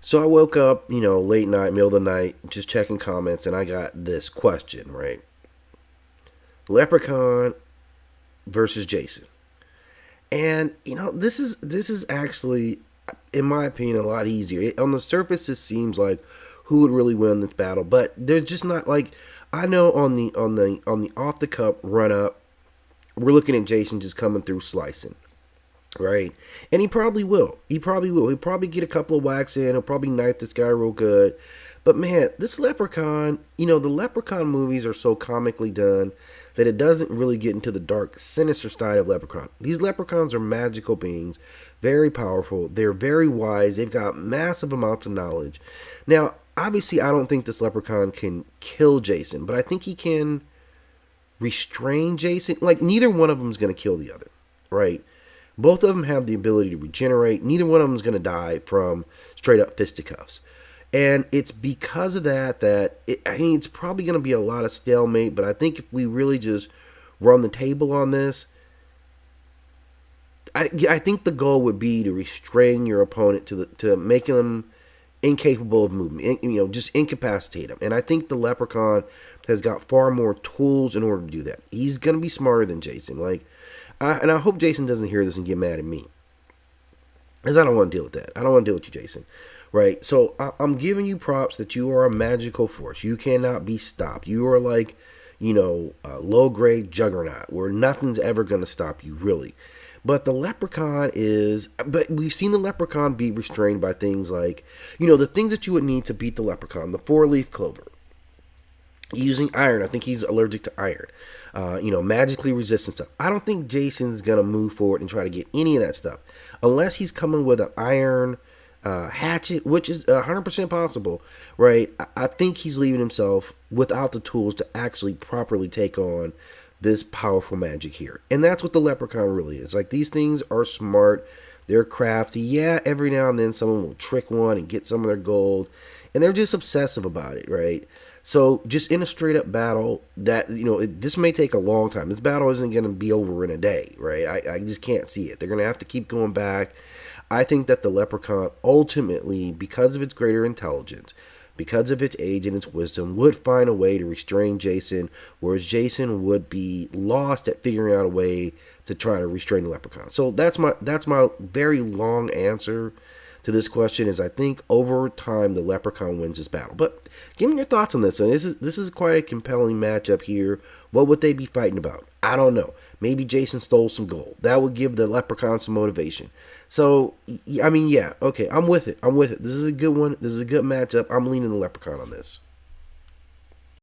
So I woke up, late night, middle of the night, just checking comments, and I got this question, right? Leprechaun versus Jason. And this is actually, in my opinion, a lot easier. On the surface, it seems like who would really win this battle, but there's just not like I know on the off the cup run up, we're looking at Jason just coming through slicing, right? And he probably will. He probably will. He'll probably get a couple of whacks in. He'll probably knife this guy real good. But man, this Leprechaun, the Leprechaun movies are so comically done that it doesn't really get into the dark, sinister side of Leprechaun. These Leprechauns are magical beings, very powerful. They're very wise. They've got massive amounts of knowledge. Now, obviously, I don't think this Leprechaun can kill Jason, but I think he can restrain Jason. Like, neither one of them is going to kill the other, right? Both of them have the ability to regenerate. Neither one of them is going to die from straight up fisticuffs. And it's because of it's probably going to be a lot of stalemate. But I think if we really just run the table on this, I think the goal would be to restrain your opponent to make them incapable of movement. Just incapacitate him. And I think the Leprechaun has got far more tools in order to do that. He's going to be smarter than Jason. And I hope Jason doesn't hear this and get mad at me, because I don't want to deal with that. I don't want to deal with you, Jason. Right? So I'm giving you props that you are a magical force. You cannot be stopped. You are like, a low grade juggernaut where nothing's ever going to stop you, really. But the Leprechaun but we've seen the Leprechaun be restrained by things like, the things that you would need to beat the Leprechaun, the 4-leaf clover. Using iron. I think he's allergic to iron. Magically resistant stuff. I don't think Jason's going to move forward and try to get any of that stuff. Unless he's coming with an iron hatchet, which is 100% possible, right? I think he's leaving himself without the tools to actually properly take on this powerful magic here. And that's what the Leprechaun really is. Like, these things are smart. They're crafty. Yeah, every now and then someone will trick one and get some of their gold. And they're just obsessive about it, right? So just in a straight up battle, this may take a long time. This battle isn't going to be over in a day, right? I just can't see it. They're going to have to keep going back. I think that the Leprechaun ultimately, because of its greater intelligence, because of its age and its wisdom, would find a way to restrain Jason, whereas Jason would be lost at figuring out a way to try to restrain the Leprechaun. So that's my very long answer to this question. Is I think over time the Leprechaun wins this battle. But give me your thoughts on this. So this is quite a compelling matchup here. What would they be fighting about? I don't know. Maybe Jason stole some gold. That would give the Leprechaun some motivation. So, I mean, yeah, okay, I'm with it. This is a good one. This is a good matchup. I'm leaning the Leprechaun on this.